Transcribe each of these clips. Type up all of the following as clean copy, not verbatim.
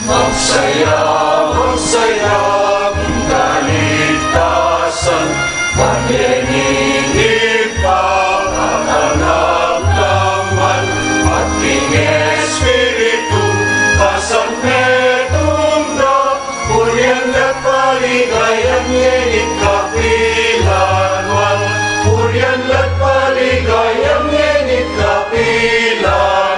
Magsaya, magsaya, kaligtasan, pag-iinip pa, at anagdaman, at King Espiritu, kasanetong na, purihan at paligayan, yenit kapilanwan, purihan at paligayan, yenit kapilanwan.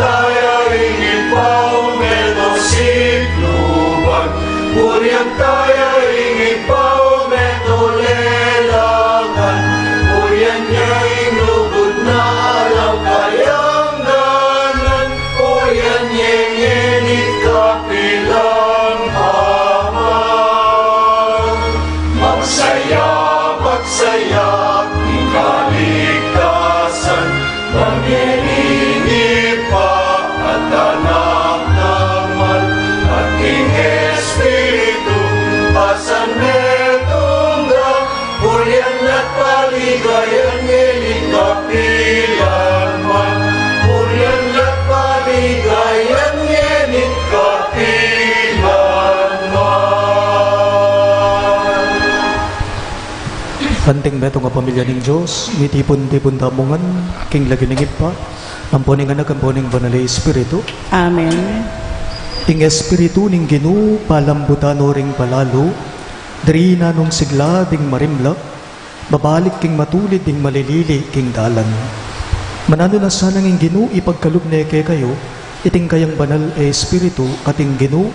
Tayo ingin paumelo sikluban, Puriang tayo ingin paumeto lelangan, Puriang niya inugod na alam kayang ganan, Puriang yengenit kapilang aman. Magsaya, magsaya, ikaligtasan, pag-iinip pa at anak naman, at King Espiritu, pasan metungga, purihan at paligayan, ngeling kapilan man, purihan at paligayan, ngeling kapilan man. Anting beto nga pamilya ng Diyos, mitipon-tipon tamungan, king lagi ningip pa, amponing anak, amponing banalay Espiritu. Amen. Ing Espiritu ning Ginu, palambutano ring palalo, diri na nung sigla ding marimlak, babalik king matulid ding malilili king dalan. Manano na sanang ing Ginu, ipagkalubne kay kayo, iting kayang banal e Espiritu, kating Ginu,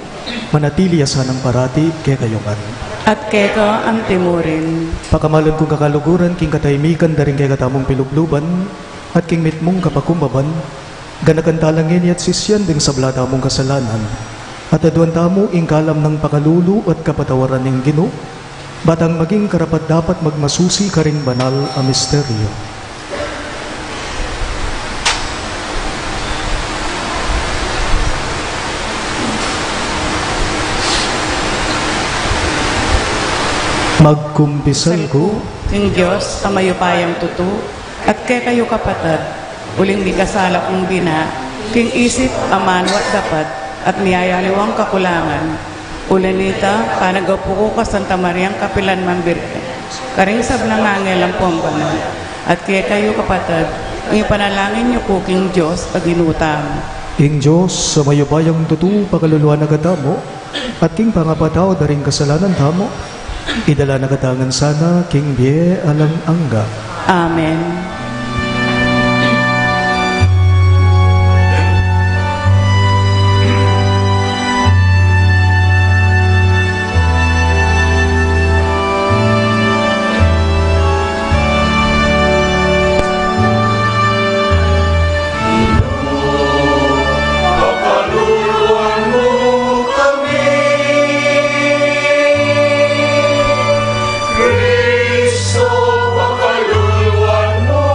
manatili sanang parati kay kayo man. At keto ang timurin. Pakamalan kong kakaluguran, king kataymikan daring kay katamong pilubluban, at king mitmong kapakumbaban, ganakan talangin at sisyan ding sablata mong kasalanan, at aduan tamo ingkalam ng pakalulu at kapatawaran ng Ginu, batang maging karapat dapat magmasusi karing banal a misteryo. Magkumpisal ko, King Diyos, sa mayupayang tutu, at kay kayo kapatid, uling di kasalak ng bina, king isip, amanwat dapat, at niyayaliwang kakulangan, ulanita, panagapu ko ka Santa Mariang Kapilan Mambirte, karing sablangangel ang pambanan, at kay kayo kapatid, ang ipanalangin niyo po, King Diyos, aginutang. ing Diyos, sa mayubayang tutu, pakaluluan na katamo, at king pangapataw daring kasalanan tamo, idala na katangan sana, king bie alang angga. Amen. Pakaluluan mo kami, Kristo, pakaluluan mo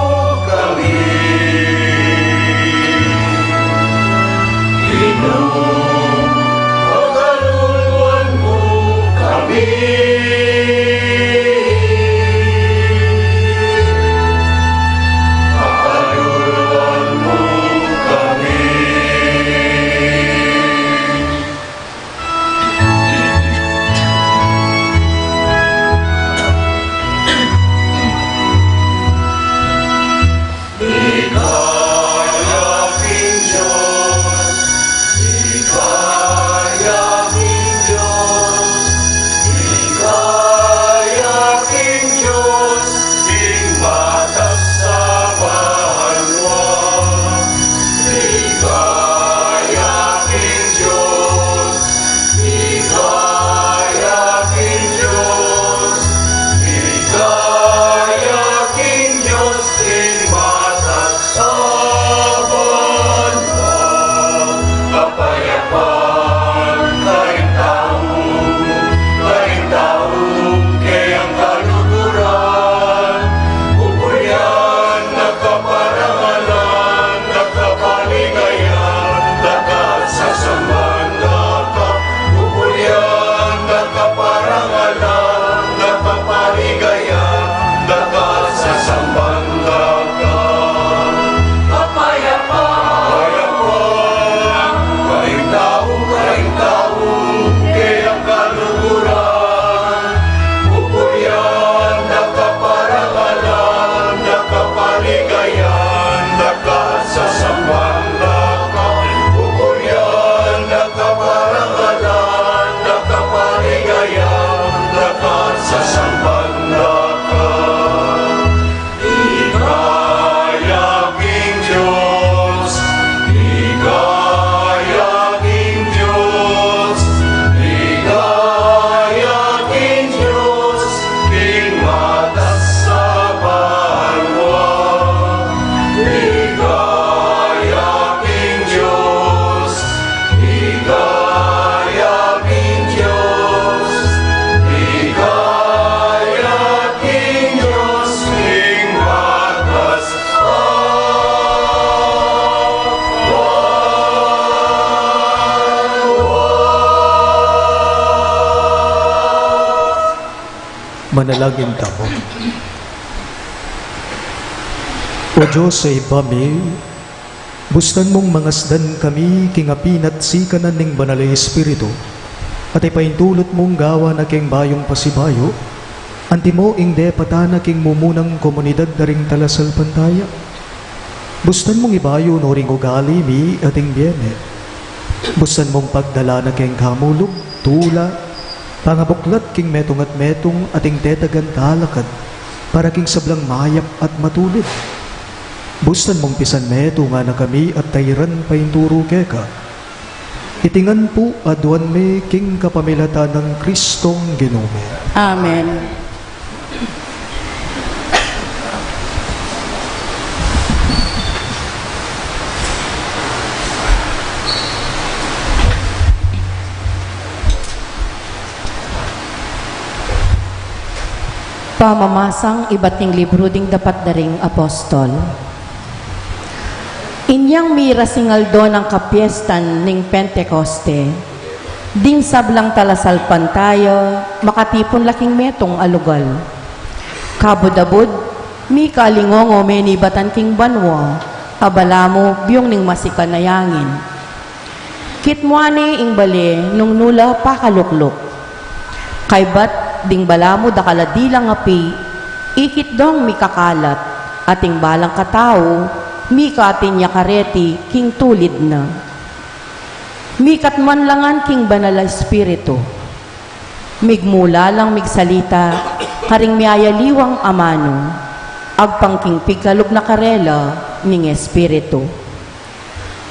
Manalangin tamo. O Diyos sa ibami, bustan mong mangasdan kami kingapin at sikanan ning banal na Espiritu, at ipaintulot mong gawa na king bayong pasibayo, anti mo ingde patana king mumunang komunidad na ring talasal pantaya. Bustan mong ibayo no ring ugali mi ating biyene. Bustan mong pagdala na king kamulog, tula, pangabuklat king metong at metong ating tetagan talakad, para king sablang mayap at matulid. Bustan mong pisan meto nga na kami at tayran painturo keka. Itingan po aduan me king kapamilata ng Kristong Ginome. Amen. Pamamasang ibating libro ding dapat daring apostol. Inyang mira singaldo ng kapiestan ning Pentecoste, ding sablang talasalpan tayo, makatipon laking metong alugal. Kabudabud, mi kalingongo menibatan king banwa, abalamo biyong ning masikanayangin. Kitmuani ing bali nung nula pakalukluk. Kaybat ding balamo dakaladilang api, ikit dong mi kakalat, ating balang katao, mi katin niya kareti king tulid na. Mi katmanlangan king banal espiritu. Migmula lang migsalita, karing miayaliwang amano, agpang king pigkalog na karela ning espiritu.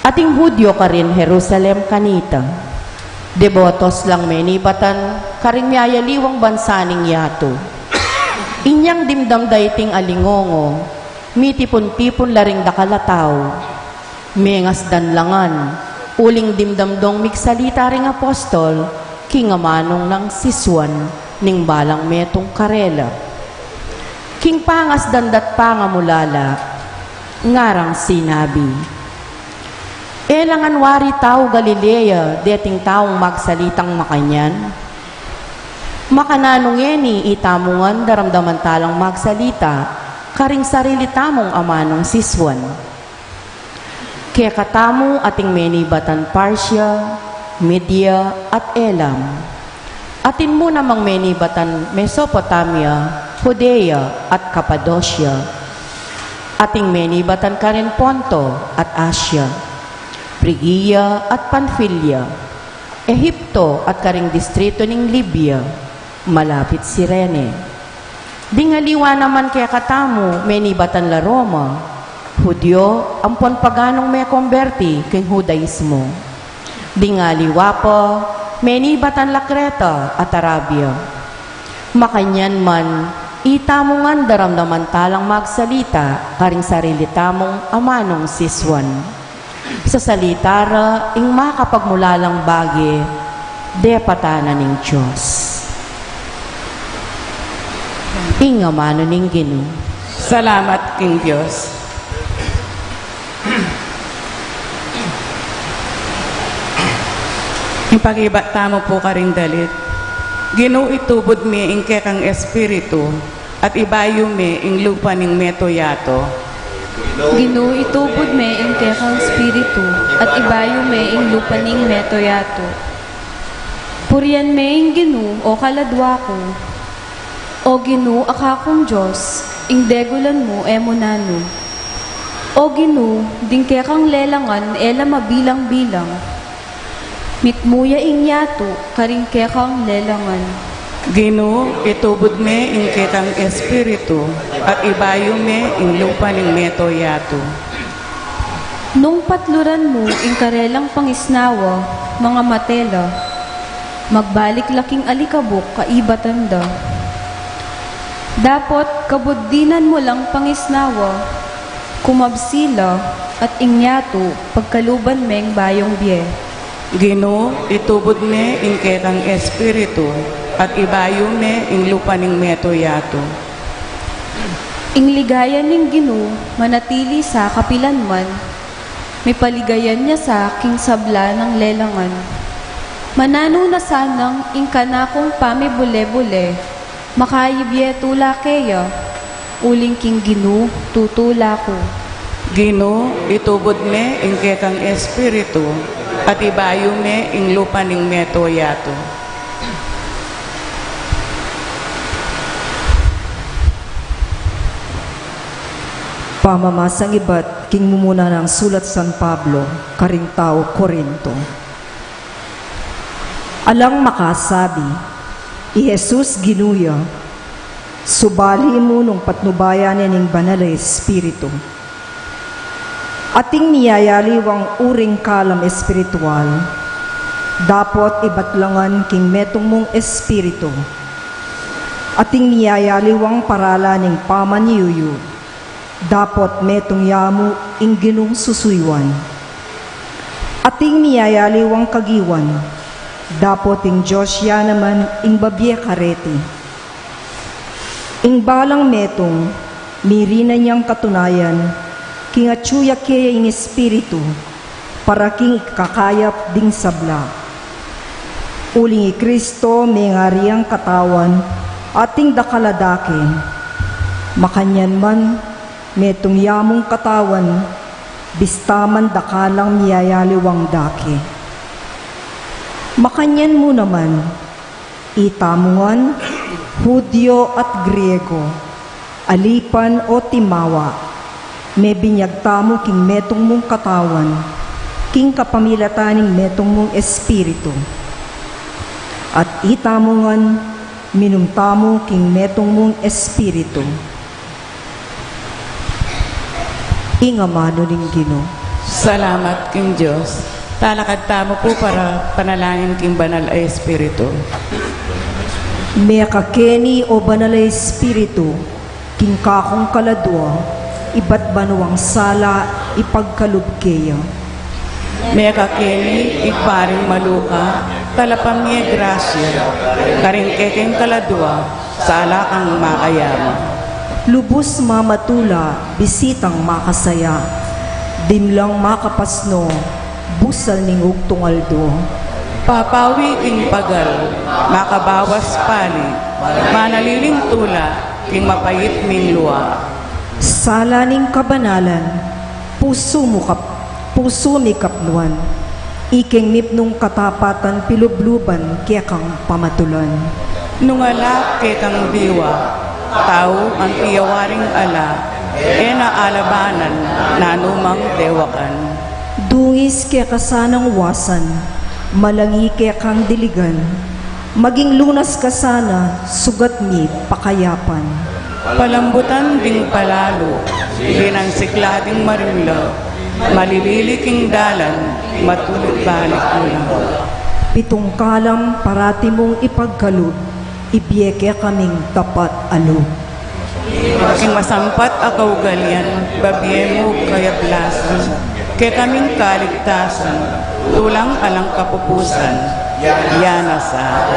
Ating Hudyo ka rin Jerusalem kanita. Debotos lang menibatan, karing miayaliwang bansaning yato. Inyang dimdam dayting alingongo, mitipon-tipon laring dakalataw. Mengas danlangan, uling dimdamdong migsalita ring apostol, kingamanong ng siswan, ning balang metong karela. King pangas dandat pangamulala, ngarang sinabi, elangan wari tao Galilea, deting taong magsalitang makanyan. Makananong eni itamungan daramdaman talang magsalita, karing sarili tamong amanong siswan. Kaya katamo ating menibatan Parsia, Media at Elam. Atin mo namang menibatan Mesopotamia, Judea at Cappadocia. Ating menibatan ka rin Ponto at Asia, Phrygia at Pamphylia, Ehipto at karing distrito ning Libya, malapit Sirene. Dingaliwa naman kaya katamo, menibatan la Roma, Hudyo, ampon paganong may konberti king Judaismo. Dingaliwa po, menibatan la Creta at Arabia. Makanyan man, itamungan daramdaman talang magsalita, karing sarili tamong amanong siswan. Sa salitara, ing makapagmulalang bagi, depatana ning Diyos. Ing amano ning Ginoo. Salamat, King Diyos. Ipagibat tamo po ka rin dalit. Ginoo itubod mi ing kekang espiritu, at ibayo mi ing lupa ning metoyato. Ginoo itubod me ing kekang spiritu, at ibayo me ing lupaning metoyato. Purian me ing Ginoo o kaladwa ko. O Ginoo akakong Diyos, ing degulan mo emonano. O Ginoo, ding kekang lelangan ela mabilang-bilang. Mitmuya ing yato, karing kekang lelangan. Ginoo, itubod me ing kekang espiritu, at ibayo me ing lupa ning metoyato. Nung patluran mo ing karelang pangisnawa, mga matela, magbalik laking alikabok kaibatanda. Dapot kabuddinan mo lang pangisnawa, kumabsila at ingyato pagkaluban meng bayong biye. Ginoo, itubod me ing kekang espiritu, at ibayo me ing lupa ning metoyato. Ing ligayan ning Ginoo manatili sa kapilanman, may paligayan niya sa aking sabla ng lelangan. Manano na sanang ing kanakong pamibule-bule, Makayibye tula keya, uling king Ginoo, tutula ko. Ginoo, itubod me ing kekang espiritu, at ibayo me ing lupa ning metoyato. Pamamasang iba't king mumuna ng sulat San Pablo, karing tao Korinto. Alang makasabi, i Jesus ginuya, subali mo nung patnubayan ning banal na espiritu. Ating niyayaliwang uring kalam espiritual, dapat ibatlangan king metong mong espiritu. Ating niyayaliwang parala ning pamanyuyu, dapat metong yamu ing ginong susuywan. Ating niyayaliwang kagiwan, dapat ing Diyos ya naman ing babye kareti. Ing balang metong, mirina niyang katunayan, king atsuya kaya ing espiritu, para king ikakayap ding sabla. Uling i Kristo may ngariang katawan, ating dakaladake, makanyan man, metong yamong katawan, bistaman dakalang miyayaliwang dake. Makanyan mo naman, itamungan, Hudyo at Griego, alipan o timawa, may binyagtamo king metong mong katawan, king kapamilataning metong mong espiritu. At itamungan, minumtamo king metong mong espiritu. Ingamano ning Ginoo. Salamat king Diyos. Talakad tamo po para panalangin king banal ay espiritu. May kakeni o banal na espiritu, king kakong kaladwa, iba't banuang sala, ipagkalubkeya. May kakini, iparing maluka, talapang niya grasya, karing kekeng kaladwa, sala kang makayama. Lubos mamatula, bisitang makasaya, dimlang makapasno, busal ning ugtungaldo. Papawi king pagal, makabawas pali, manaliling tula, king mapayit ming luwa. Sala ning kabanalan, puso mi kapnuan, iking nipnong katapatan pilubluban kaya kang pamatulan. Nungalak ke kang diwa, tao ang iyawaring ala, e naalabanan, nanumang dewakan. Dungis kaya kasanang wasan, malangi kaya kang diligan, maging lunas ka sana, sugat mi pakayapan. Palambutan ding palalo, ginang siklading marimla, malililing dalan, matulog balik ulang. Pitong kalam parati mong ipagkalub, ibiyeke kaming tapat alo. King masampat akaw galian, babiye mo kaya blasan, kaya kaming kaligtasan, tulang alang kapupusan, yana sa.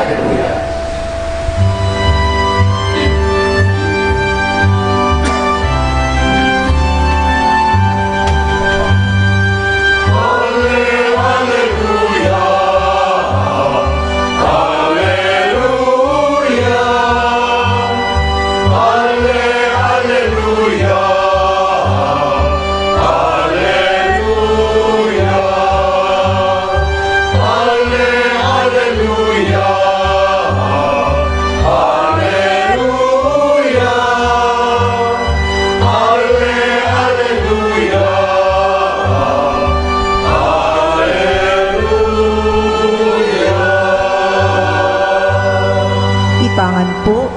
Itangan po,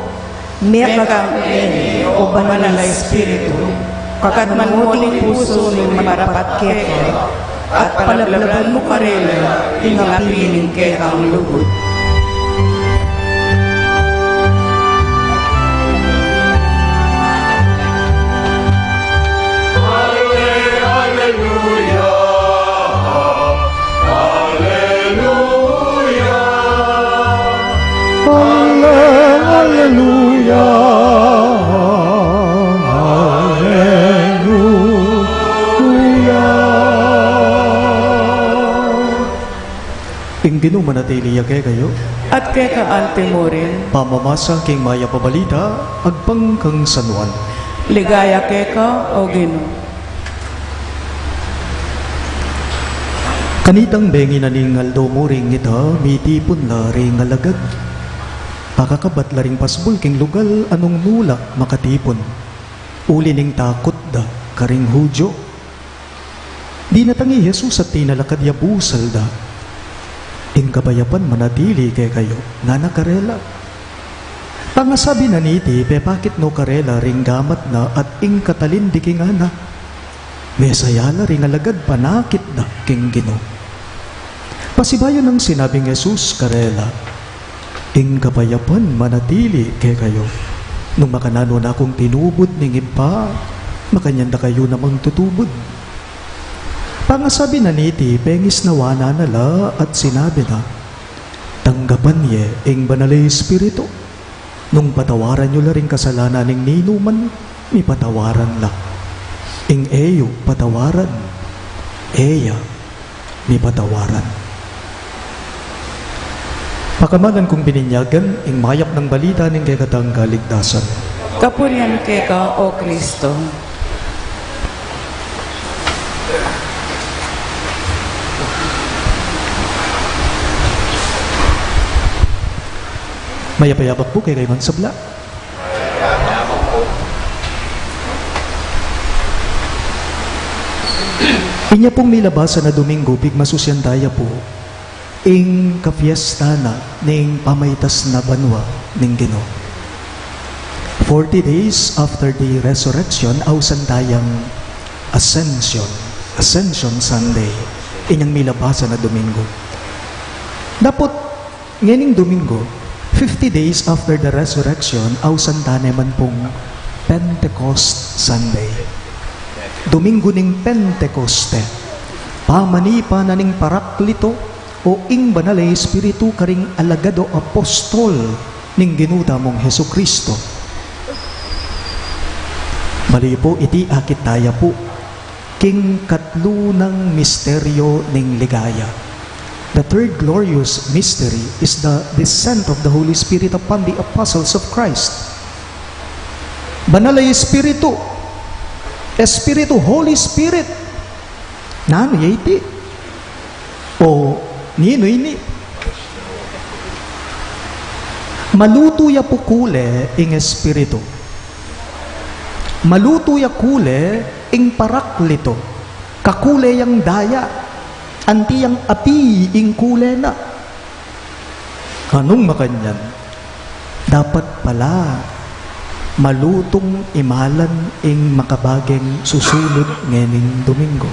mekang o banal na espiritu, kakatmanuting puso ng marapat keke, at palablaban mo karela, tingapiling kekang lugod. Ing Ginoo manatili kayo, at kay kaante mo rin. Pamamasa king maya pabalita, agpang kang sanuan. Ligaya kay ka, o Ginoo. Kanitang bengi na ning aldo mo ring ita, mitipon la ring alagad. Pakakabat la ring pasbol king lugal, anong nula makatipon. Uli ning takot da, karing hudyo. Di natangi Jesus at tinalakad yabusal da. In kabayapan manatili kay kayo, nga nakarela. Pangasabi na niti, pepakit no karela ring gamat na at ing katalindi king ana. Mesayala ring alagad panakit da king Ginoo. Pasibayo ng sinabing Jesus karela, ing kapayapan manatili kay kayo. Nung makanano na akong tinubod ning iba, makanyanda kayo namang tutubod. Pangasabi na niti, pengis nawana nala at sinabi na, tanggapan ye ing banalay espiritu. Nung patawaran nyo la ring kasalanan ning ninuman, mi patawaran la. Ing eyo patawaran, eya mi patawaran. Pakamanan kong bininyagan, ing mayap ng balita ng kekatang kaligtasan. Kapurian kay ka, o Kristo. Mayapayabak po kay Kayman Sabla. Inya pong nilabasan na Domingo, pigmasusyandaya po, ing kafiesta na ning pamaytas na banwa ning Ginoo. 40 days after the resurrection, awsandayang Ascension Sunday, inyang nilabasan na Domingo. Dapat, nganing Domingo, 50 days after the resurrection, awsandane man pong Pentecost Sunday. Domingo ning Pentecoste, pamanipa na ning Paraklito, o ing banalay espiritu karing alagado apostol ning ginuda mong Hesu Kristo. Bali po iti akit taya po king katlo ng misteryo ning ligaya. The third glorious mystery is the descent of the Holy Spirit upon the apostles of Christ. Banalay espiritu, Holy Spirit, nano yaiti o nino ini maluto ya pukule ing espiritu, maluto ya kule ing Paraklito, kakule yang daya, anti yang api ing kule na. Anong makanyan? Dapat pala malutong imalan ing makabageng susunod ngening Domingo.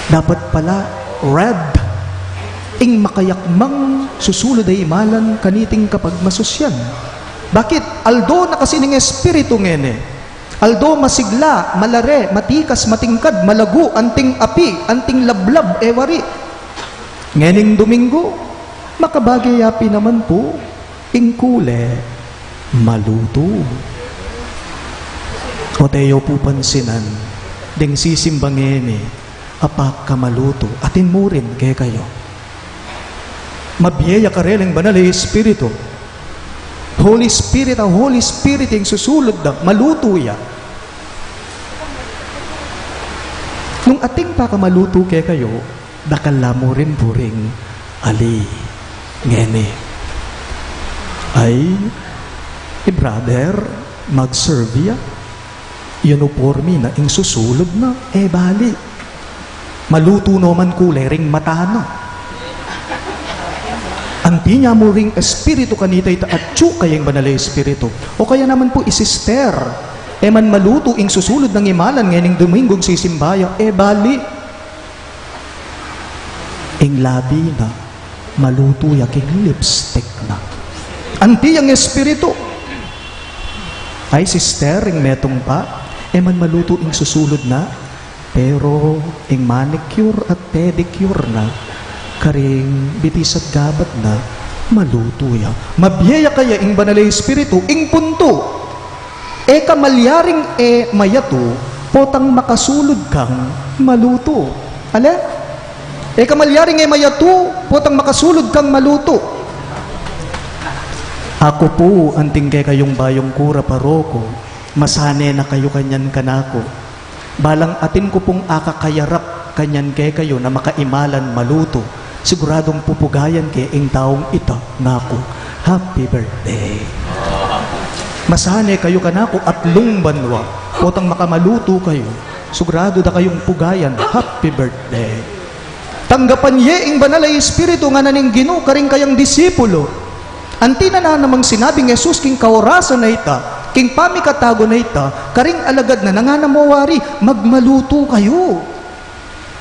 Dapat pala red ing makayakmang susulod ay imalan kaniting kapag masusyan. Bakit? Aldo na kasi ning espiritu ngene. Aldo masigla, malare, matikas, matingkad, malagu, anting api, anting lablab, ewari. Ngening Domingo, makabagay api naman po, ing kule, maluto. O tayo po pansinan, ding sisimbang ngene, apak ka maluto, atin mo rin kaya kayo. Mabiyaya ka rin ang banal ay espiritu. Holy Spirit, ang Holy Spirit yung susulod na, maluto ya. Nung ating pa ka maluto kaya kayo, dakala mo rin buring ali, ngene. Ay, brother, mag-serve ya. Uniforme na, ing susulod na, bali. Maluto naman kulay ring matano. Anti niya mo ring espiritu kanita ita at tsu kayang banalay espiritu. O kaya naman po isister, man maluto ing susulod ng imalan ngayon Domingong sisimbaya, bali. Ing labi na, maluto yaking lipstick na. Anti ang espiritu. Ay sister, ing metong pa, man maluto ing susulod na, pero ing manicure at pedicure na, karing bitis at gabat na, maluto ya. Mabiyaya kaya ing banalay espiritu, ing punto, kamalyaring mayato, potang makasulod kang maluto. Ala? Kamalyaring mayato, potang makasulod kang maluto. Ako po anting kay kayong bayong kura paroko, masane na kayo kanyan kanako. Balang atin ko pong akakayarap kanyan kay kayo na makaimalan maluto. Siguradong pupugayan kay ing taong ita ngako. Happy birthday. Masane kayo kanako at lungbanwa. Potang makamaluto kayo. Sigurado da kayong pugayan. Happy birthday. Tanggapan ye ing banal ay espiritu nga naning Ginoo karing kayang disipulo. Anti na namang sinabing Jesus king kaorasan na ita, king pamikatago na ita, karing alagad na nanganamawari, magmaluto kayo.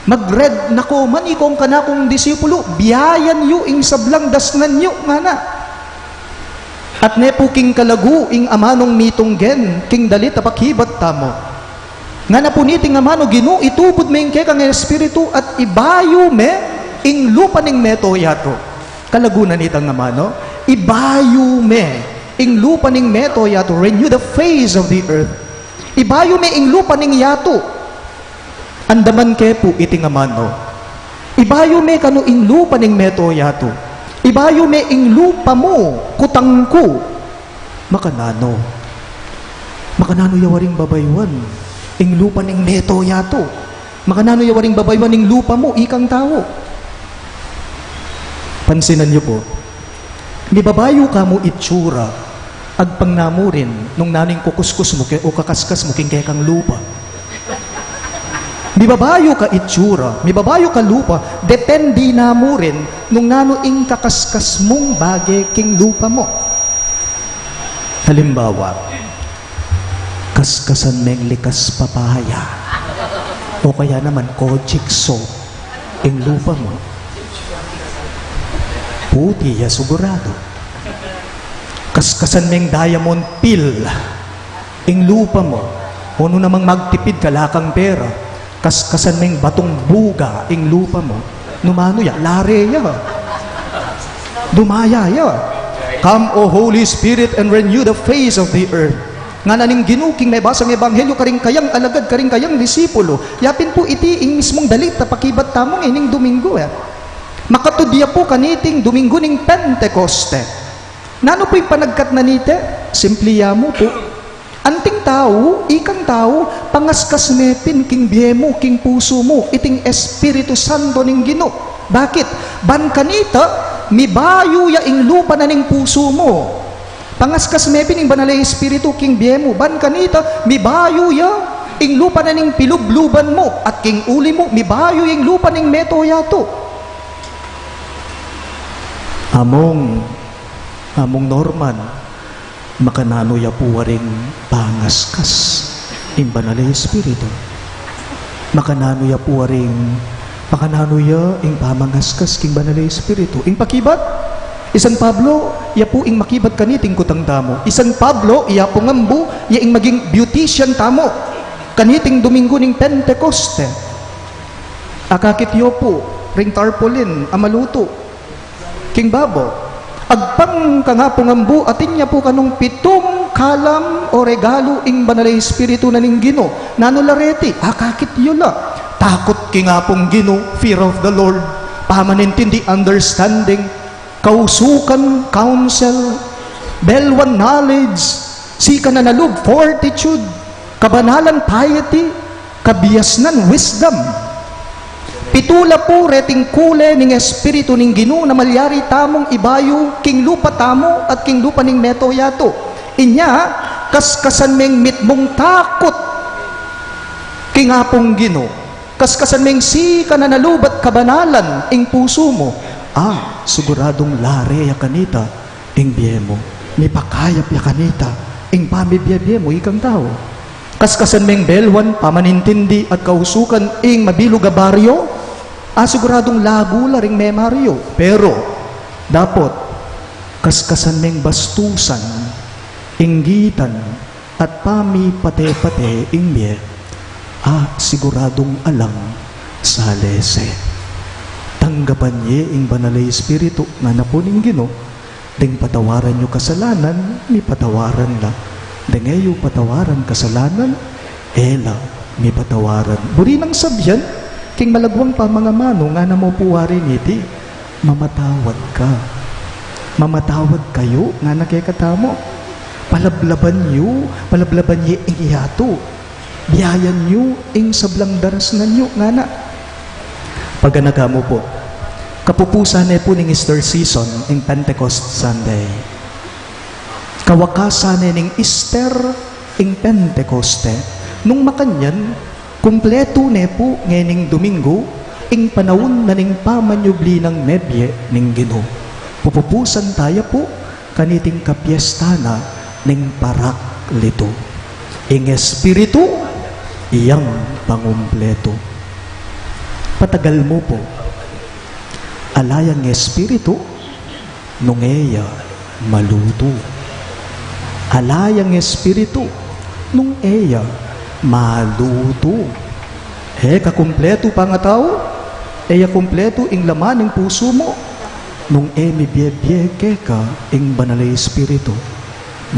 Magred nako man ikong kanakong disipulo, biyayan yu ing sablang dasnan yu nga na. At nepo king kalagu ing amanong mitong gen, king dalit apakhibat tamo. Nga na puniting amano Ginoo itubod me ing kekang espiritu at ibayo me ing lupa ning meto yato. Kalagunan itang amano, ibayo me ing lupa ning meto yato, renew the face of the earth. Ibayo me ing lupa ning yato. Andaman kepo iting amano. Ibayo me kano ing lupa ning meto yato. Ibayo me ing lupa mo, kutangko. Makanano. Makanano yawaring babaywan. Ing lupa ning meto yato. Makanano yawaring babaywan ing lupa mo, ikang tao. Pansinan niyo po, mibabayo ka mo itsura, agpang namo rin, nung naning kukuskus mo o kakaskas mo king kekang lupa. Mibabayo ka itsura, mibabayo ka lupa, depende na mo rin, nung nano ing kakaskas mong bagay king lupa mo. Halimbawa, kaskasan meng likas papaya, o kaya naman kojikso, ing lupa mo. Puti ya sigurado. Kaskasan meng diamond pill, ing lupa mo, uno namang magtipid kalakang pera, kaskasan meng batong buga, ing lupa mo, numano ya, lare ya, dumaya ya. Come, O Holy Spirit, and renew the face of the earth. Nga naning ginuking may basang ebanghelyo karing kayang alagad, karing kayang disipulo, yapin po iti ing mismong dalit na pakibat tamong ining Domingo ya. Makatudya po kaniting Domingo ning Pentecoste. Nano po'y panagkat na nite? Simpliya mo po. Anting tao, ikang tao, pangaskas mepin, king biyemo, king puso mo, iting Espiritu Santo ning Ginoo. Bakit? Ban kanita, mibayo ya ing lupa na ning puso mo. Pangaskas mepin ing banalay Espiritu, king biyemo, ban kanita, mibayo ya ing lupa na ning pilubluban mo, at king uli mo, mibayo ing lupa ning meto yato. Among Norman, makanano ya po waring pangaskas in banalay espiritu. Makanano ya po waring, makanano ya ing pamangaskas king banalay espiritu. Ing pakibat, isan Pablo, ya po ing makibat kaniting kutang tamo. Isan Pablo, iya po ngambu, ya ing maging beautician tamo. Kaniting Domingo ning Pentecoste. Akakit yo po, ring tarpaulin, amaluto. King Babo, agpang kangapong ambu, atin niya po kanong 7 kalam o regalo ing banalay espiritu na ning Ginoo. Nanulareti, akakit yun la. Takot kingapong Ginoo, fear of the Lord, pamanintindi, understanding, kausukan, counsel, belwan knowledge, sika na nalub, fortitude, kabanalan, piety, kabiyasnan, wisdom. Pitula po reting kule ning espiritu ning Ginoo na malyari tamong ibayo king lupa tamo at king lupa ning meto yato. Inya kaskasan meng mitmong takot king apong Ginoo. Kaskasan meng si kananalubat kabanalan ing puso mo. Siguradong lare ya kanita ing biyemo. May pakayap ya kanita ing pamibiyabye mo ikang tao. Kaskasan meng belwan pamanintindi at kausukan ing mabiluga baryo. Siguradong lago la ring memaryo. Pero, dapat, kaskasan meng bastusan, inggitan, at pami pate-pate ingye, siguradong alang sa lese. Tanggapan niya ing banalay espiritu nga napuning Ginoo, ding patawaran nyo kasalanan, ni patawaran la. Ding eyo patawaran kasalanan, ela, ni patawaran. Buri nang sabyan, king malagwang pa mga mano nga na mo puwari niti, mamatawad ka. mamatawag kayo nga nakikatamo. Palablaban niyo ing iyato. Biyayan niyo ing sablang daras na niyo nga na. Pagganagamo po, kapupusan po ning Easter season ing Pentecost Sunday. Kawakasan ning Easter ing Pentecoste. Nung makanyan, kumpleto po ngayon Domingo, ing panahon na ning pamanyubli ng nebye ning Ginoo. Pupupusan tayo po kaniting kapiesta na ning Paraklito. Ing Espiritu, iyang pangumpleto. Patagal mo po, alayang Espiritu, nung eya maluto. Alayang Espiritu, nung eya maluto. Kakumpleto pa nga tao, eya kumpleto ing laman ng puso mo, nung mi biyebiyeke ka ing banalay Espiritu,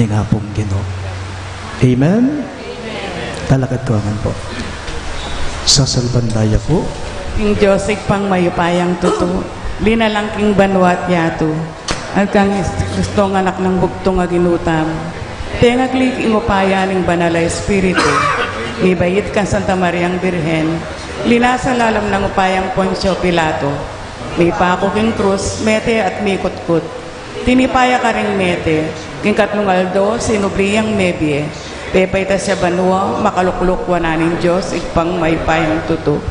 ni nga pong Ginoo. Amen? Talakad ko aman po. Sa salbandaya po, King Joseph pang mayupayang tuto, linalang king banwat yato, at kang gustong anak ng bugtong aginutam. Tengaglik ingupaya ning banalay Espiritu, ibayit ka Santa Mariang Birhen, linasa lalam ng upayang Poncio Pilato, may pako king krus, mete at may kutkut. Tinipaya ka ring mete, king katlungaldo, sinubriyang mebye, pepayta siya banwa, makalukluk wananing Diyos, igpang mayupayang tuto.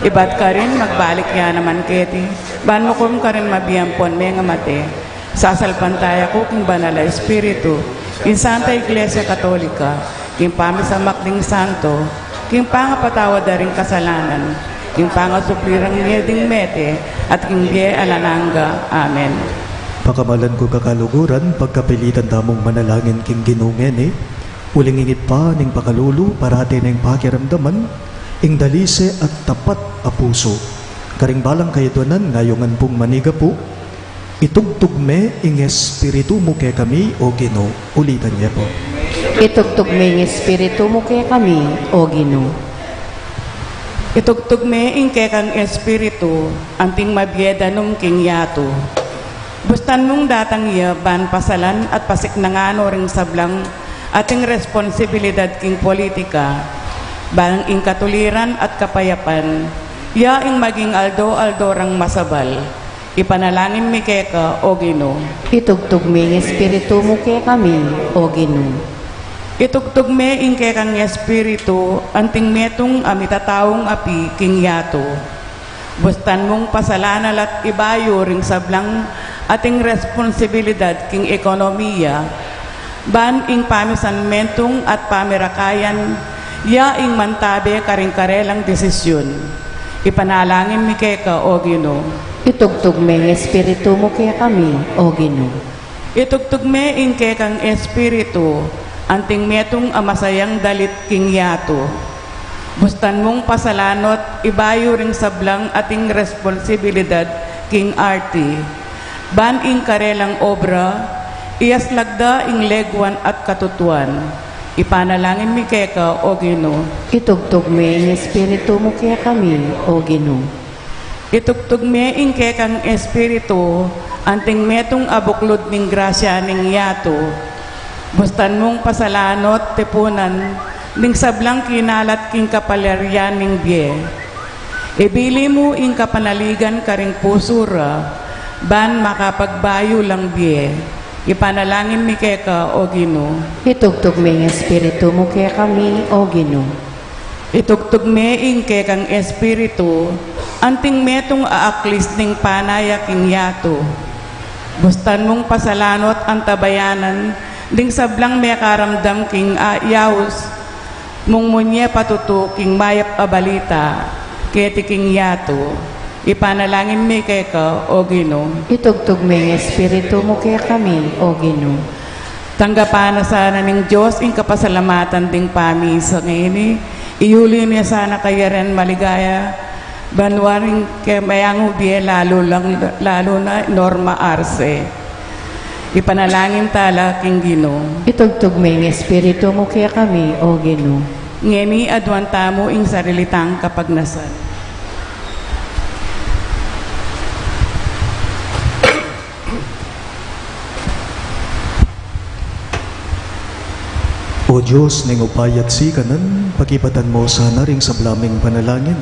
Ibat ka rin, magbalik ya naman keti, ban mo kum ka rin mabiyampon, may nga mate, sasalpantaya ko king banalay Espiritu, king Santa Iglesia Katolika, king pamisamak ding santo, king pangapatawad da ring kasalanan, king pangasuplirang ding mete, at king bie alananga. Amen. pakamalan ko kakaluguran, pagkapilitan damong manalangin king ginungen uling ingit pa ning pakalulu, parati ning pakiramdaman, ing dalise at tapat a puso. Karing balang kaytuanan, ngayongan pong maniga po, itugtugme ing Espiritu mo kay kami, o Ginoo. Ulitan niya po. Itugtugme ng Espiritu mo kaya kami, o Ginoo. Itugtugme ing kekang Espiritu, anting mabyeda nung king yato. Bustan mong datang iya, ban pasalan at pasik na ngano ring sablang ating responsibilidad king politika, ban ing katuliran at kapayapan, ya ing maging aldo-aldo rang masabal. Ipanalangin mi keka, o Ginoo. Itugtugme ng Espiritu mo kaya kami, o Ginoo. Itugtugme ing kekang Espiritu, anting metong amitataong api king yato. Bustan mong pasalanal at ibayo ring sablang ating responsibilidad king ekonomiya, ban ing pamisanmentong at pamirakayan, ya ing mantabe karing-karelang desisyon. Ipanalangin mi keka, o Ginoo. Itugtugme ng Espiritu mo kaya kami, o Ginoo. Itugtugme ing kekang Espiritu, anting metong amasayang dalit king yato. Bustan mong pasalanot, ibayo ring sablang ating responsibilidad king arti, ban ing karelang obra, iyaslagda ing legwan at katutuan. Ipanalangin mi keka, o Ginoo. Itugtugme ng Espiritu mo kaya kami, o Ginoo. Itugtugme ing kekang Espiritu, anting metong abuklod ning grasya ning yato. Bustan mong pasalanot, tepunan, ning sablang kinalat king kapaleryan ning bie. Ibili mo ing kapanaligan karing pusura, ban makapagbayo lang bie. Ipanalangin mi keka, o Ginoo. Itugtugme ng Espiritu mo kaya kami, o Ginoo. Itugtugme ing kekang Espiritu, anting metong aaklis ning panaya king yato. Bustan mong pasalanot ang tabayanan, ding sablang may karamdam king yaus, mong munye patuto king mayap abalita, keti king yato. Ipanalangin mi keka, o Ginoo. Itugtugme ng Espiritu mo kaya kami, o Ginoo. Tanggapan na sana ng Diyos ing kapasalamatan ding pamisa ngayon. Iuli niya sana kaya rin maligaya. Banwaring kay mayang ubiye lalo na Norma Arce. Ipanalangin tala king Ginoo. Itugtugme ng Espiritu mo kaya kami, o Ginoo. Ngeni adwanta mo ing sarilitang kapagnasan. O Diyos, ning upayat si kanan, pagibatan mo sana ring sa blaming panalangin.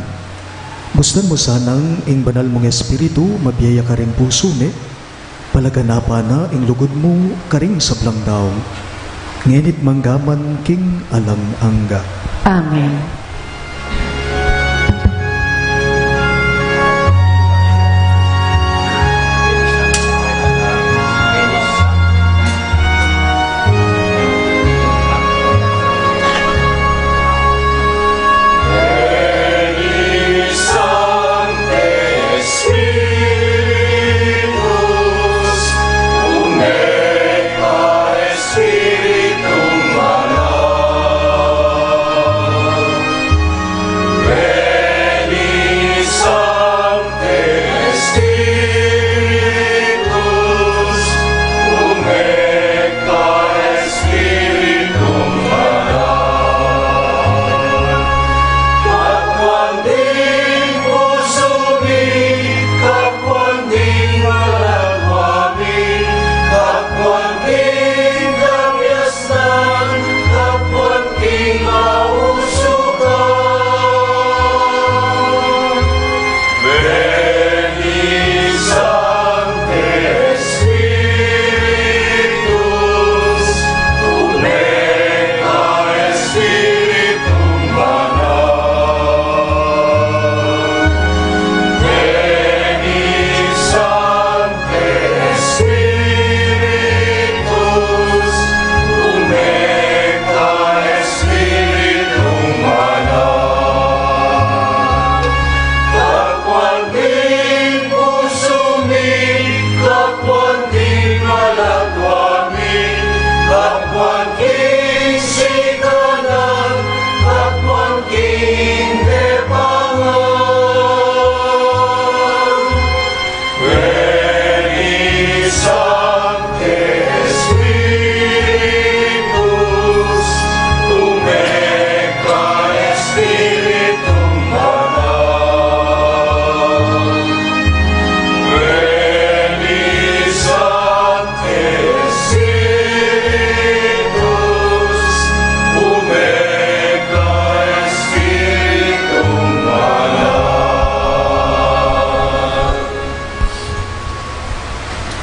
Gustan mo sanang ing banal mong espiritu, mabiyaya ka ring puso ni, palaganapa na ing lugod mo karing sa blang daw. Ngenit manggaman king alang angga. Amen.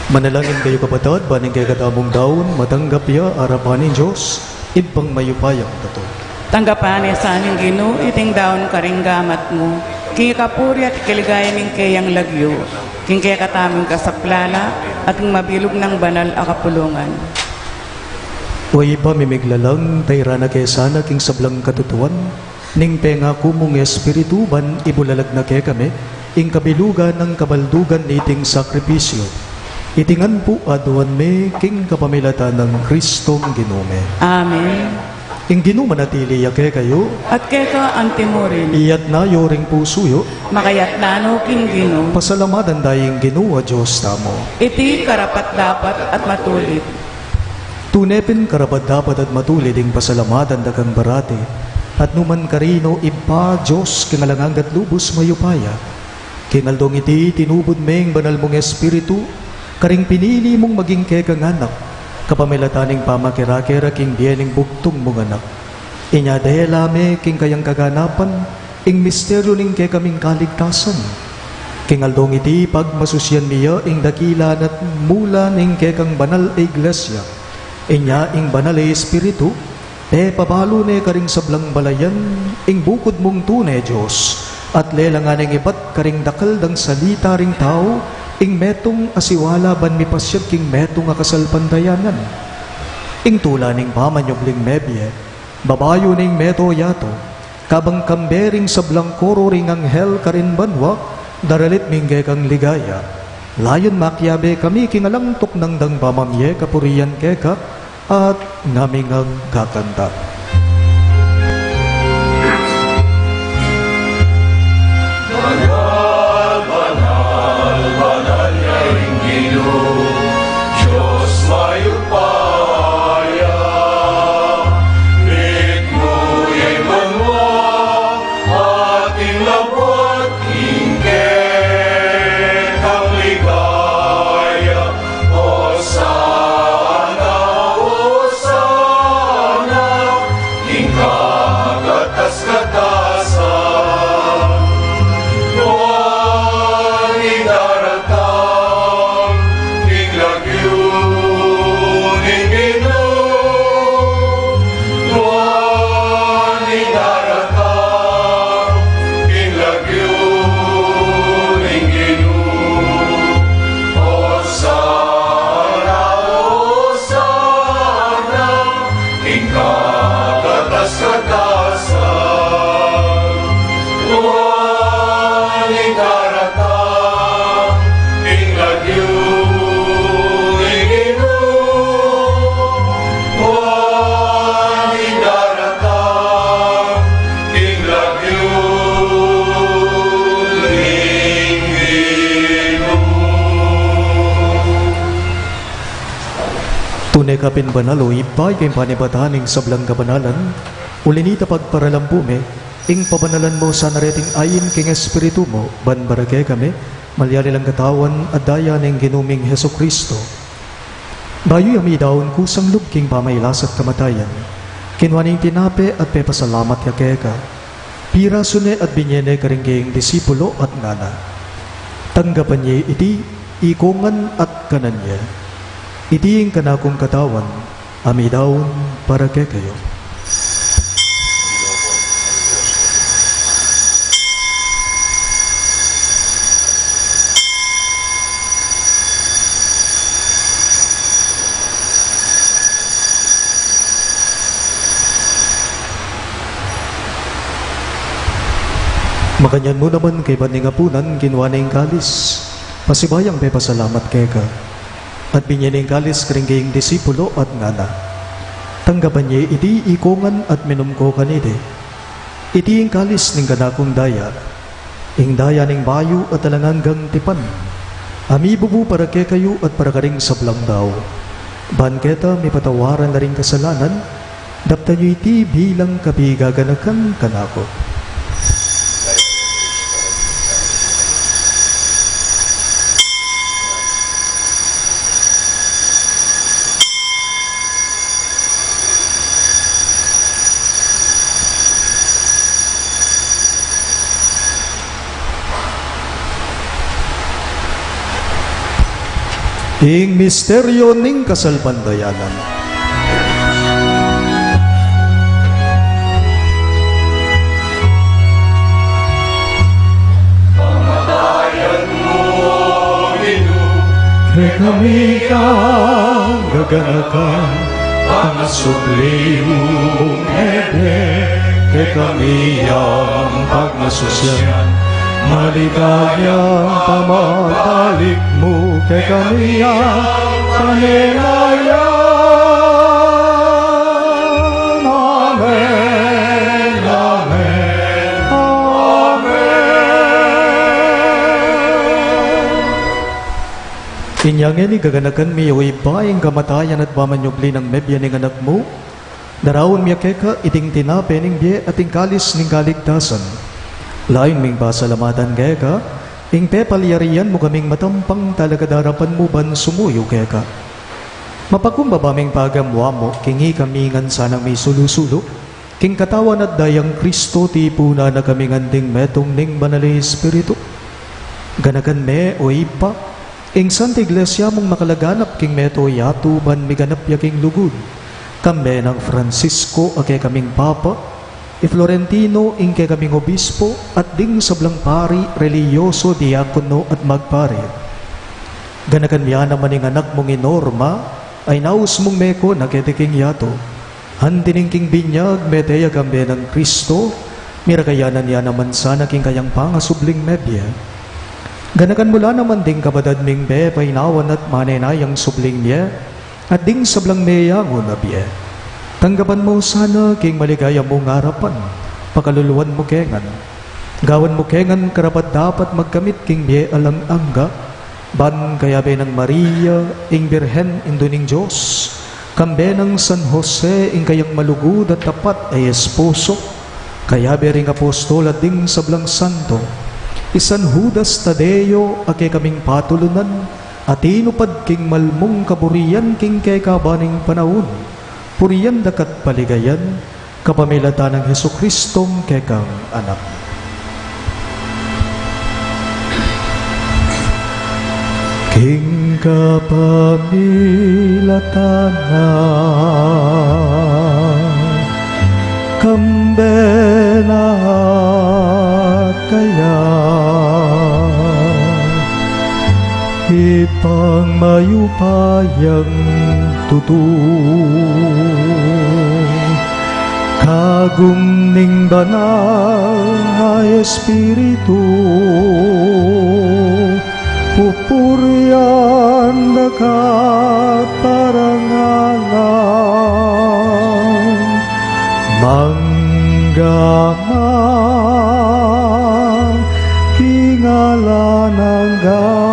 Manalangin kayo kapatid, baning kay katamong daon, matanggap ya arapanin Diyos, ibang mayupayang tato. Tanggapan niya sa aming Ginoo, iting daon karing gamat mo. King kapuri at kiligaya ning kayang lagyo. King kaya kataming kasaplala at king mabilog ng banal akapulungan. Way pa mimiglalang, tayra na kay sana king sablang katutuan, ning penga kumong espiritu ban ibulalag na kay kami, ing kabilugan ng kabaldugan niting sakripisyo. Itingan po aduan me king kapamilatan ng Kristong Ginome. Amen. Ing Ginoo manatili yake kayo, At kaya ka ang timurin, iyat na yoring pusuyo, makayat nano king Ginoo. pasalamatan daying Ginoo a Diyos tamo. Iti karapat dapat at matulit. Tunepin karapat dapat at matulid ing pasalamatan dagang barate, at numan karino ipa Diyos kingalangang lubos mayupaya. Kinaldong iti tinubod meng banal mong espiritu, karing pinili mong maging kekang anak, kapamilataning pamakira-kira king biyening buktong mong anak. Inya dahilame king kayang kaganapan, ing misteryo ning kekaming kaligtasan. King aldong iti pagmasusyan niya ing dakilan at mula ning kekang banal e iglesia. Inya ing banal e espiritu, pabalo ne karing sablang balayan, ing bukod mong tunay Diyos, at lelangan ing ibat karing dakal dang salita ring tao, ing metong asiwala ban mipasyag king metong akasalpandayanan. Ing tula ning pamanyobling mebye, babayo ning meto yato, kabang kambering sa blangkoro ring anghel karin banwa, daralit mingge kang ligaya. Layon makyabe kami kingalangtok ng dang pamamye kapuriyan keka, at namingang kakanta. kapin banalo, ipay kay panibataning sablang kabanalan, ulinita pagparalampume, ing pabanalan mo sa nareting ayin king espiritu mo, banbarage kami, malyali lang katawan at daya ng ginuming Heso Kristo. Bayo yami daon kusang lubking pamaylas at kamatayan, kinwaning tinape at pepasalamat yakeka, pira sune at binyene karingging disipulo at ngana. Tanggapan niya iti, ikongan at kananya. Iti ang kanakong katawan, ami daon para kayo. Makanyan mo naman kay baningapunan, ginawa na yung kalis. Pasibayang pasalamat kay ka. At binyan yung kalis karingging disipulo at ngana. Tanggapan niya iti ikongan at minumko kanide. Iti yung kalis ng kanakong daya. Ing daya ng bayo at talanganggang tipan. Ami bubu para kay kayo at para karing sablang daw. Banketa may patawaran na rin kasalanan. Dapta niyo iti bilang kabigaganakan kanako. Ing misteryo ning kasalpandayanan. Kamatayan mo, Ginoo, Kay kami kang gaganakan, ang sublimong ebe, kay kami ang pagmasusyan. Maligayang pamabalik mo kay kami ang panilayan. Amen, Amen, Amen. Inyangin igaganakan mi o ibayang kamatayan at pamanyubli ng mebya ng anak mo. Darawon miya keka iting tinape ning biye at kalis ning kaligtasan. Lain ming pasalamatan kaya ka, ing pepalyarian mo kaming matampang talaga darapan mo ban sumuyo kaya ka. Mapakumbaba ming pagamwa mo, kingi kamingan sanang may sulusulo, king katawan at dayang Kristo tipuna na kaming anding metong ning banali Espiritu. Ganagan me o ipa, ing Santa Iglesia mong makalaganap king meto yatu ban miganap yaking lugod. Kambe ng Francisco ake kaming Papa, Florentino ingke kaming obispo at ding sablang pari, reliyoso, diakono at magpare. Ganakan miya naman ng anak mong inorma ay naus mong meko naketiking yato. Handining king binyag meteya kambe ng Kristo, mirakayanan niya naman sana king kayang pangasubling mebya. Ganakan mula naman ding kabadad ming be painawan at manenayang subling niya at ding sablang meyango na biya. Tanggapan mo sana king maligaya mong harapan, pakaluluan mo kengan. Gawan mo kengan karapat dapat magkamit king biye alang angga, ban kayabe ng Maria, ing Birhen induning Diyos, kambe ng San Jose, ing kayang malugod at tapat ay esposo, kayabe ring apostol at ding sablang santo, isan Judas Tadeo, ake kaming patulunan, at inupad king malmong kaburian king kay kabaning panahon, puriyan dakat paligayan, kapamilata ng Heso Kristong kekang anak. King kapamilata na, kambena kaya, ipang mayupayang kagum ning banal na Espiritu, pupurian dakat parangalan, manggamang kingalan hanggang.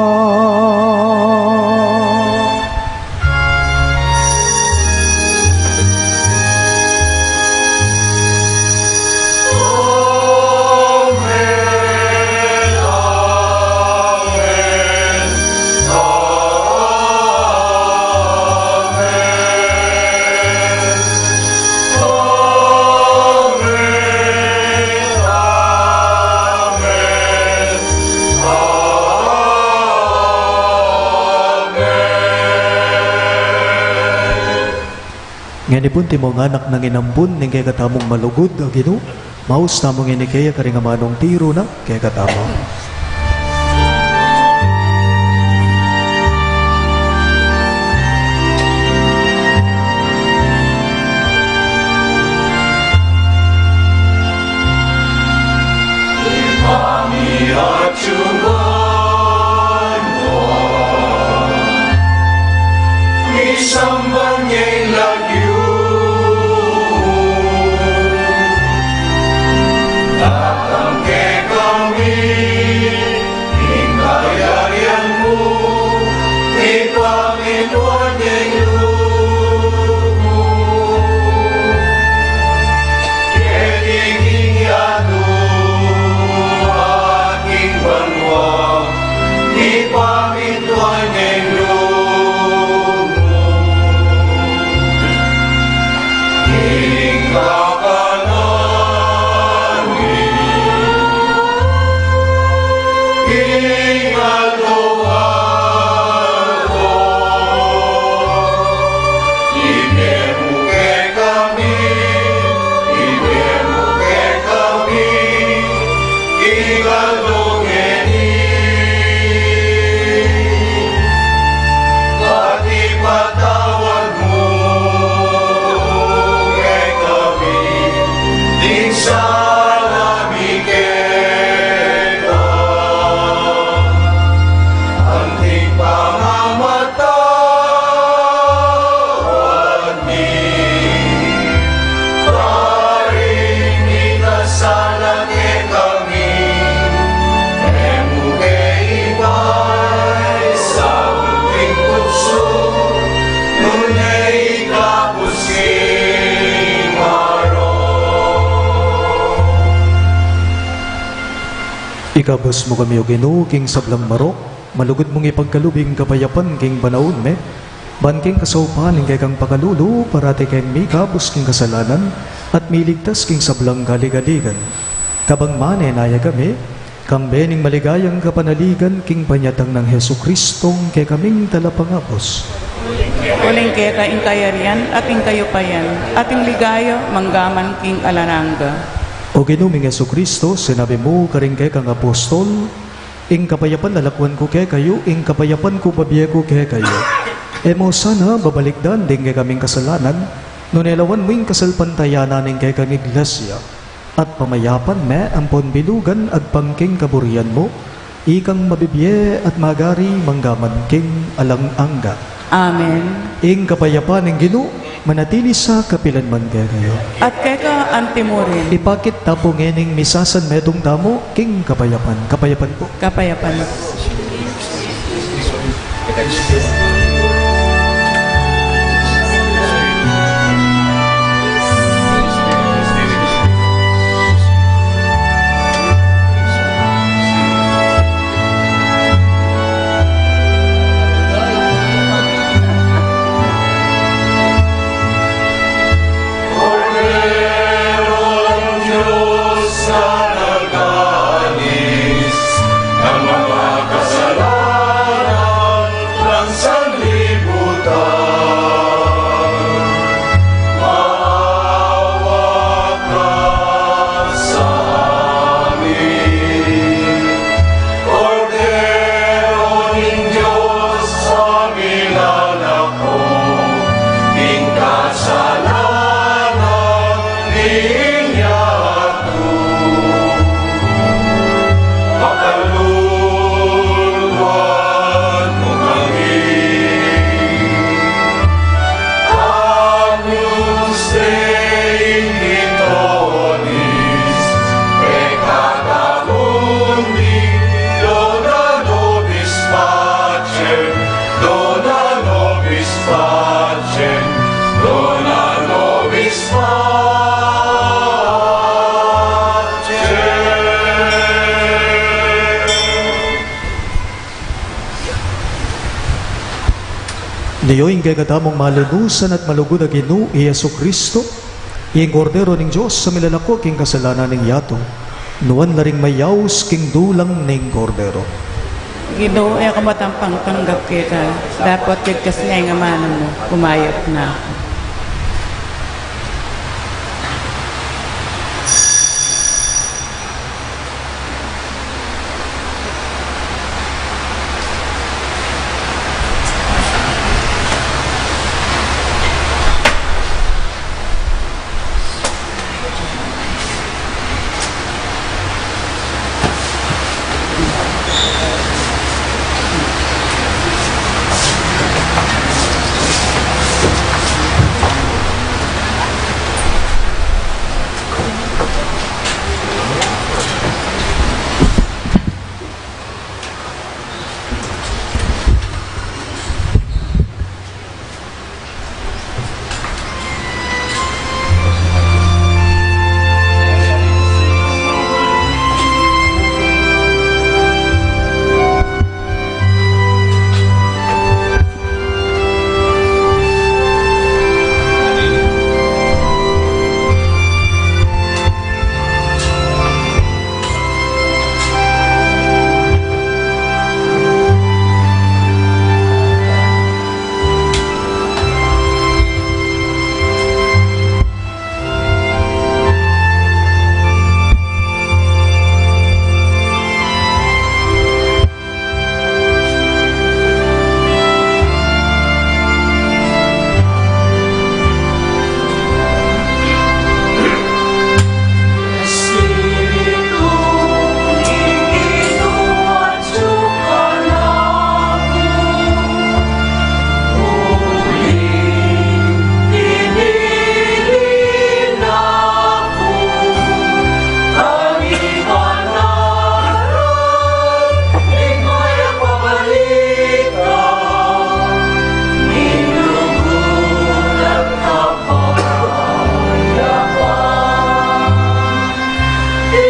Nga ni punti mo nga anak nang inampun, ning kay katamong malugod, Ginoo. Maus tamong ini kaya karingamanong tiro na, kay katamo. Acuan mo isambang nga'y lagyo tatang ke kami hingayarian mo ipanginoon nga'y lumo kediging yano ipamituan ng lumo ikaw ka namin ingaloan ko ibemuke kami igalungeni patawad mo kay kami di sana miketa anting pangamatawad ni paring ikasala kay kami emuke ibay sa unting tukso ngunit kapusing maro. Ikabos mo kami o Ginoo king sablang marok, malugod mong ipagkalubing kapayapan king banaon me, ban king kasaupan ing kay kang pakalulo, parati kang may kabos king kasalanan, at miligtas king sablang galigaligan. Kabang mane naya kami, kambening maligayang kapanaligan king panyatang ng Hesu Kristong kay kaming talapangapos. Uling kaya kaing kayarian at ing kayupayan, ating ligayo manggaman king alananga. O Ginoong Hesu Kristo, sinabi mo karing kay kang apostol, ing kapayapan lalakwan ko kay kayo, ing kapayapan ko babiye ko kay kayo. E mo sana babalikdan din kay kaming kasalanan, nunelawan mo ing kasalpantayanan ing kay kang iglesia, at pamayapan me ampon bilugan at pangking kaburian mo, ikang mabibiye at magari manggaman king alang-angga. Amen. Ing kapayapan ng Ginoo, manatili sa kapilanman kay kayo. At kaya ka antimurin, Ipakit tapo ngening misasan medong tamo, king kapayapan. Kapayapan po. kapayapan. Korderong Diyos na naganis ng mga kasalanan ng sanlibutan. Maawa ka sa amin. Kordero ng Diyos sa milalako, ing kasalanan ninyatu. Pakaluluan mo kami. Agnus Dei Mitonis, peccata mundi, dona nobis pacem, dona nobis pacem, dona nobis Niyoing kay katamong malunusan at malugod na Ginoo Yesu Kristo, ing kordero ng Diyos sa milalako king kasalanan ng yato, nuwan laring mayaws king dulang ning kordero. Ginoo ay kamatampang tanggap kita. Dapat kagkas nga yung amanan mo, kumayat na ako.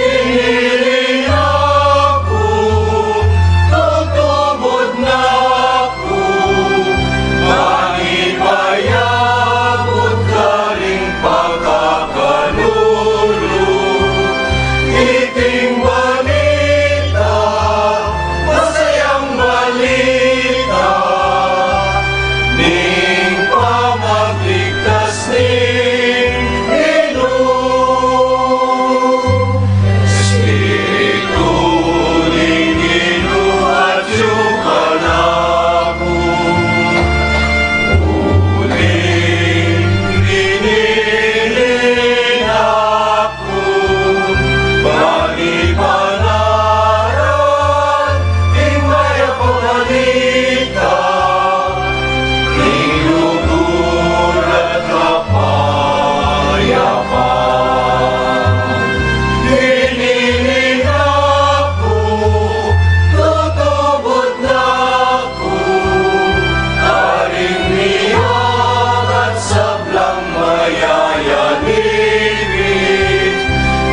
Piniling ako, tutubod na ako, manipayabot ka ring pagkakalulo. Iting balita, masayang balita, ning pamagligtas ning Ginoo. Espiritu ning Ginoo adyo ka nako, uling giniling ako, manipanaran ing maya pabalita, ing luguran kapayapan. Giniling ako, tutubod na ako, aring niyag at sablang mayayanibig,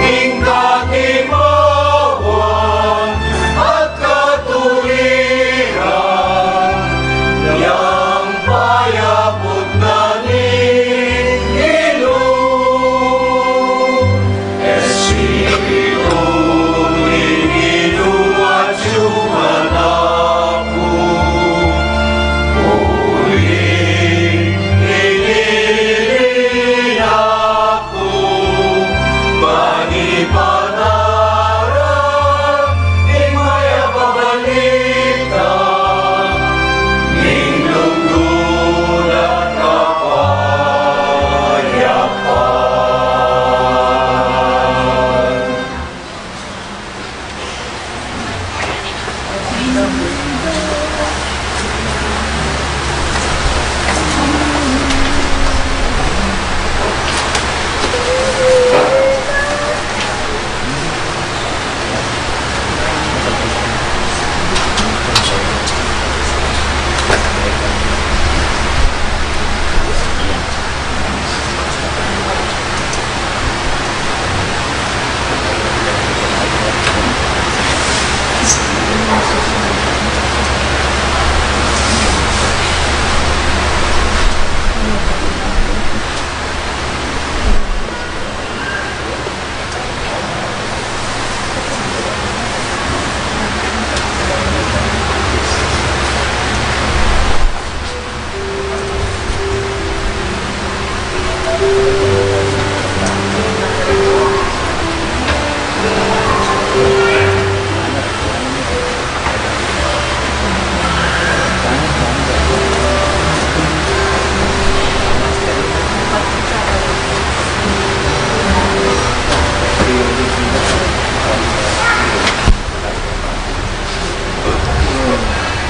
ing katimawan at katuwiran, yang payapot na ning Ginoo. Espiritu ning Ginoo adyo ka nako, uling giniling ako, manipanaran ing maya pabalita, ing lungguran kapayapan.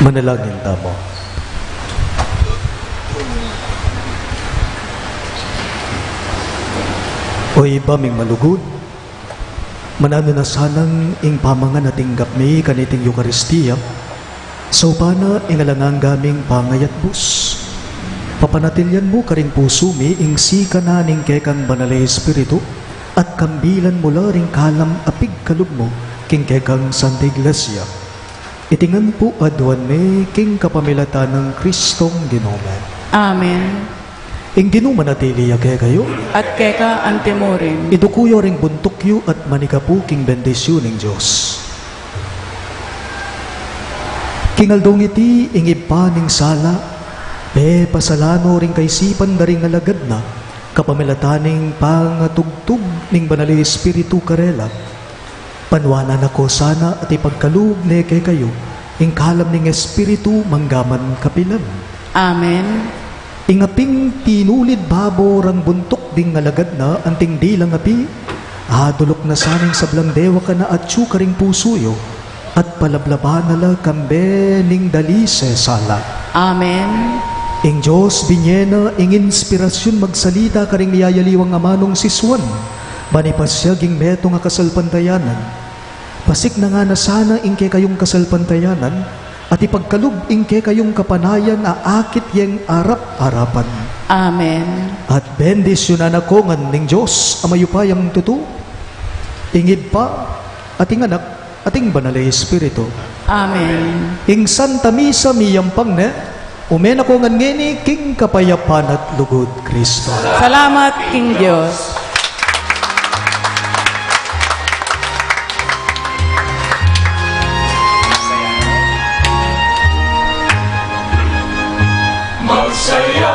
Manalangin tamo. O ibaming malugod, manano na sanang ing pamangan nating gapmi kaniting Eucharistia, so pana ingalangang gaming pangayat bus. Papanatilyan mo karing puso mi ing sika naning kekang banalay Espiritu, at kambilan mula ring kalam apig kalug mo king kekang Santa Iglesia. Itingan po adwan me king kapamilatan ng Kristong Ginoo. Amen. Ing Ginoo manatili kaya kayo, At keka antemorin. idukuyo ring buntukyo at manikapu king bendisyon ng Diyos. Kingaldong iti ingib pa ning sala, pasalano ring kaisipan da ring alagad na, kapamilataning pangatugtog ning banali Espiritu karela. Panwanan ako sana at ipagkalug ne kay kayo, ing kalam ning Espiritu manggaman kapilan. Amen. Ingaping tinulid babo rang buntok ding alagad na anting dilang api, adulok na saning sablang dewa ka na at ka ring pusuyo, at palablaban nala kambe ning dalise sala. Amen. Ing Diyos binyena ing inspirasyon magsalita ka ring niyayaliwang amanong siswan, manipasyaging meto nga kasalpantayanan. Pasik na nga na sana ingke kayong kasalpantayanan, at ipagkalub ingke kayong kapanayan a akit yang arap-arapan. Amen. At bendisyonan ako ngan ning Diyos, amayupayang tutu, ingid pa, ating anak, ating banal na Espiritu. Amen. Ing Santa Misa miyampang ne, umen ako ngan ngeni king kapayapan at lugod Kristo. Salamat, King Diyos. Magsaya